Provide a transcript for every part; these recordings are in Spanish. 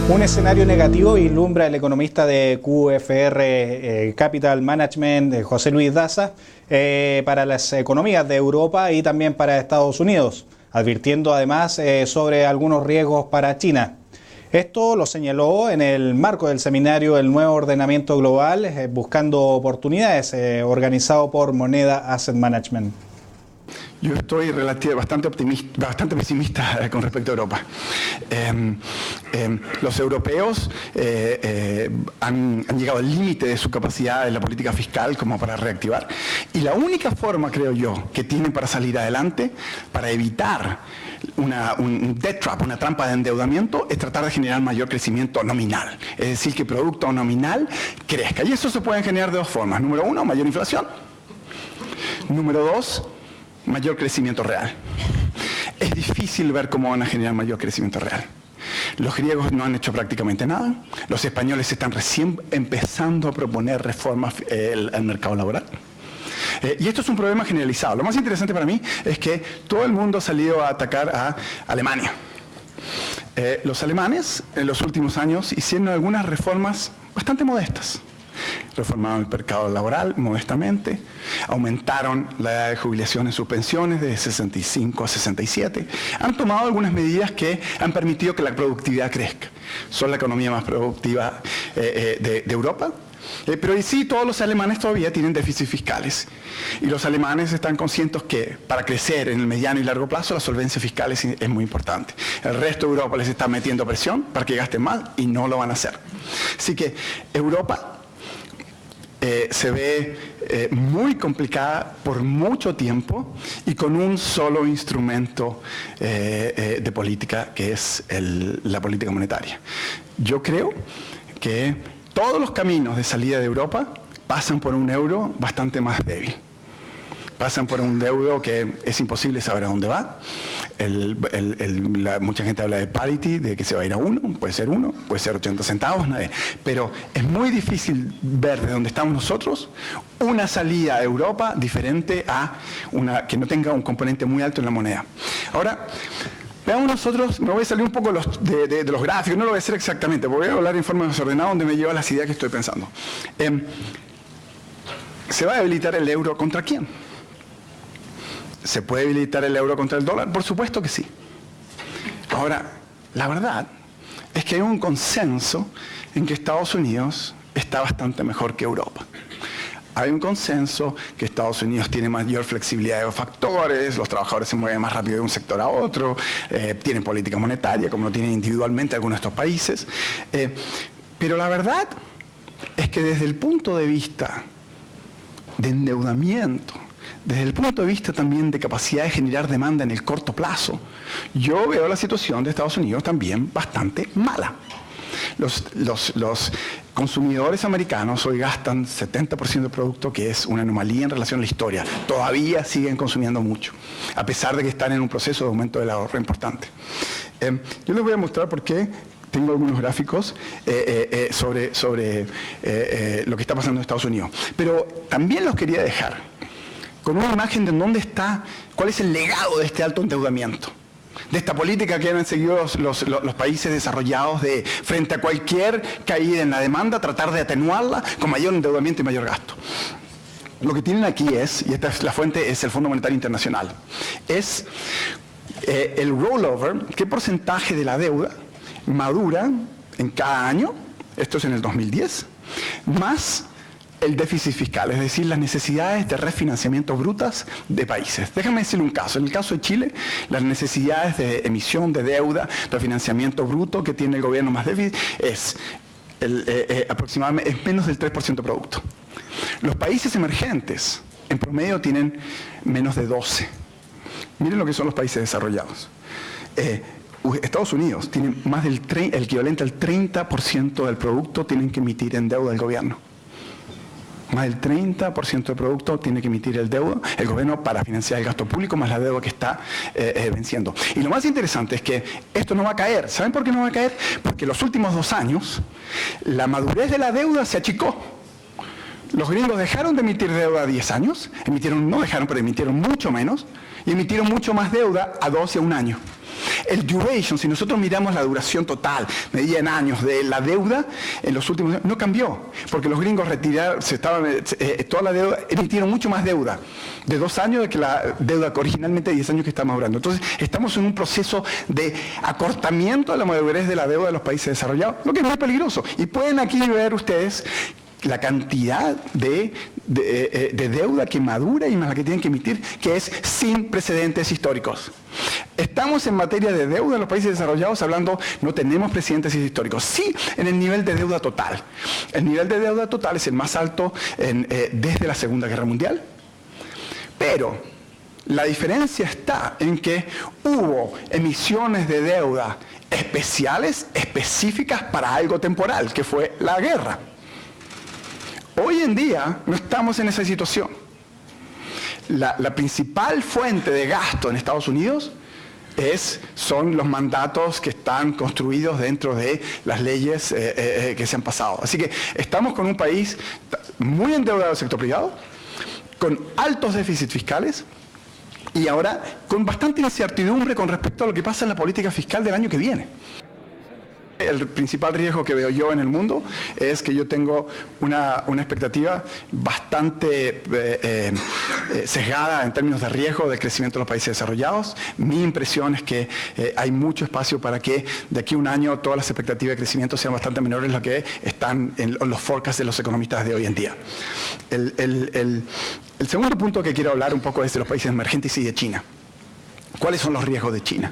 Un escenario negativo vislumbra el economista de QFR Capital Management, José Luis Daza, para las economías de Europa y también para Estados Unidos, advirtiendo además sobre algunos riesgos para China. Esto lo señaló en el marco del seminario El Nuevo Ordenamiento Global, Buscando Oportunidades, organizado por Moneda Asset Management. Yo estoy bastante pesimista con respecto a Europa. Los europeos han llegado al límite de su capacidad en la política fiscal como para reactivar. Y la única forma, creo yo, que tienen para salir adelante, para evitar un debt trap, una trampa de endeudamiento, es tratar de generar mayor crecimiento nominal. Es decir, que el producto nominal crezca. Y eso se puede generar de dos formas. Número uno, mayor inflación. Número dos, mayor crecimiento real. Es difícil ver cómo van a generar mayor crecimiento real. Los griegos no han hecho prácticamente nada. Los españoles están recién empezando a proponer reformas al mercado laboral. Y esto es un problema generalizado. Lo más interesante para mí es que todo el mundo ha salido a atacar a Alemania. Los alemanes en los últimos años hicieron algunas reformas bastante modestas. Reformaron el mercado laboral modestamente, aumentaron la edad de jubilación en sus pensiones de 65 a 67. Han tomado algunas medidas que han permitido que la productividad crezca. Son la economía más productiva de Europa. Pero sí, todos los alemanes todavía tienen déficits fiscales. Y los alemanes están conscientes que para crecer en el mediano y largo plazo la solvencia fiscal es muy importante. El resto de Europa les está metiendo presión para que gasten más y no lo van a hacer. Así que Europa se ve muy complicada por mucho tiempo y con un solo instrumento de política, que es la política monetaria. Yo creo que todos los caminos de salida de Europa pasan por un euro bastante más débil. Pasan por un euro que es imposible saber a dónde va. Mucha gente habla de parity, de que se va a ir a 1, puede ser 80 centavos, pero es muy difícil ver de dónde estamos nosotros una salida a Europa diferente a una que no tenga un componente muy alto en la moneda. Ahora, veamos nosotros, me voy a salir un poco de los gráficos, no lo voy a hacer exactamente, porque voy a hablar en forma desordenada donde me lleva las ideas que estoy pensando. ¿Se va a debilitar el euro contra quién? ¿Se puede debilitar el euro contra el dólar? Por supuesto que sí. Ahora, la verdad es que hay un consenso en que Estados Unidos está bastante mejor que Europa. Hay un consenso que Estados Unidos tiene mayor flexibilidad de factores, los trabajadores se mueven más rápido de un sector a otro, tienen política monetaria como lo tienen individualmente algunos de estos países. Pero la verdad es que desde el punto de vista de endeudamiento, desde el punto de vista también de capacidad de generar demanda en el corto plazo, yo veo la situación de Estados Unidos también bastante mala. Los consumidores americanos hoy gastan 70% del producto, que es una anomalía en relación a la historia. Todavía siguen consumiendo mucho, a pesar de que están en un proceso de aumento del ahorro importante. Yo les voy a mostrar por qué. Tengo algunos gráficos sobre lo que está pasando en Estados Unidos. Pero también los quería dejar con una imagen de dónde está, cuál es el legado de este alto endeudamiento, de esta política que han seguido los países desarrollados de frente a cualquier caída en la demanda, tratar de atenuarla con mayor endeudamiento y mayor gasto. Lo que tienen aquí es, y esta es la fuente, es el Fondo Monetario Internacional, es el rollover, qué porcentaje de la deuda madura en cada año, esto es en el 2010, más el déficit fiscal, es decir, las necesidades de refinanciamiento brutas de países. Déjame decirle un caso. En el caso de Chile, las necesidades de emisión de deuda, refinanciamiento bruto que tiene el gobierno más déficit es aproximadamente es menos del 3% de producto. Los países emergentes, en promedio, tienen menos de 12%. Miren lo que son los países desarrollados. Estados Unidos tiene más del el equivalente al 30% del producto tienen que emitir en deuda del gobierno. Más del 30% del producto tiene que emitir el gobierno para financiar el gasto público más la deuda que está venciendo. Y lo más interesante es que esto no va a caer. ¿Saben por qué no va a caer? Porque los últimos 2 años la madurez de la deuda se achicó. Los gringos dejaron de emitir deuda a 10 años, emitieron mucho menos, y emitieron mucho más deuda a 2 y a 1 año. El duration, si nosotros miramos la duración total, medida en años de la deuda, en los últimos años no cambió, porque los gringos retiraron, toda la deuda, emitieron mucho más deuda de 2 años de que la deuda que originalmente de 10 años que estamos hablando. Entonces, estamos en un proceso de acortamiento de la madurez de la deuda de los países desarrollados, lo que es muy peligroso. Y pueden aquí ver ustedes la cantidad de deuda que madura y más la que tienen que emitir, que es sin precedentes históricos. Estamos en materia de deuda en los países desarrollados hablando, no tenemos precedentes históricos. Sí, en el nivel de deuda total. El nivel de deuda total es el más alto desde la Segunda Guerra Mundial. Pero la diferencia está en que hubo emisiones de deuda especiales, específicas para algo temporal, que fue la guerra. Hoy en día no estamos en esa situación. La principal fuente de gasto en Estados Unidos son los mandatos que están construidos dentro de las leyes que se han pasado. Así que estamos con un país muy endeudado del sector privado, con altos déficits fiscales y ahora con bastante incertidumbre con respecto a lo que pasa en la política fiscal del año que viene. El principal riesgo que veo yo en el mundo es que yo tengo una expectativa bastante sesgada en términos de riesgo de crecimiento de los países desarrollados. Mi impresión es que hay mucho espacio para que de aquí a un año todas las expectativas de crecimiento sean bastante menores de lo que están en los forecasts de los economistas de hoy en día. El segundo punto que quiero hablar un poco es de los países emergentes y de China. ¿Cuáles son los riesgos de China?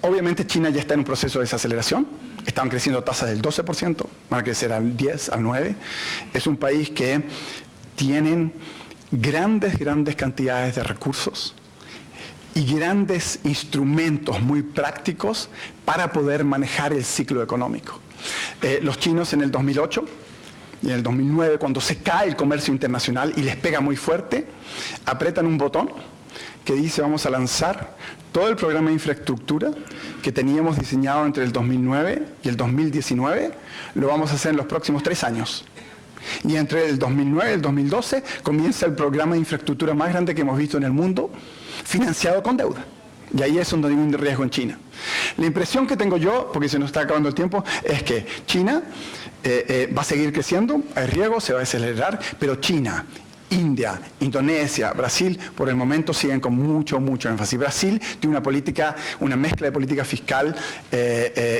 Obviamente China ya está en un proceso de desaceleración, están creciendo tasas del 12%, van a crecer al 10, al 9%. Es un país que tienen grandes cantidades de recursos y grandes instrumentos muy prácticos para poder manejar el ciclo económico. Los chinos en el 2008 y en el 2009, cuando se cae el comercio internacional y les pega muy fuerte, apretan un botón que dice vamos a lanzar todo el programa de infraestructura que teníamos diseñado entre el 2009 y el 2019, lo vamos a hacer en los próximos 3 años. Y entre el 2009 y el 2012 comienza el programa de infraestructura más grande que hemos visto en el mundo, financiado con deuda. Y ahí es donde hay un riesgo en China. La impresión que tengo yo, porque se nos está acabando el tiempo, es que China va a seguir creciendo, hay riesgo, se va a acelerar, pero China, India, Indonesia, Brasil, por el momento siguen con mucho énfasis. Brasil tiene una mezcla de política fiscal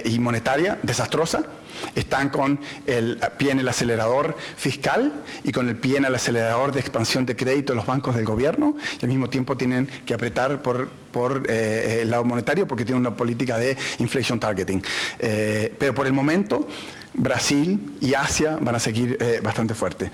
y monetaria desastrosa. Están con el pie en el acelerador fiscal y con el pie en el acelerador de expansión de crédito de los bancos del gobierno, y al mismo tiempo tienen que apretar por el lado monetario porque tienen una política de inflation targeting. Pero por el momento Brasil y Asia van a seguir bastante fuertes.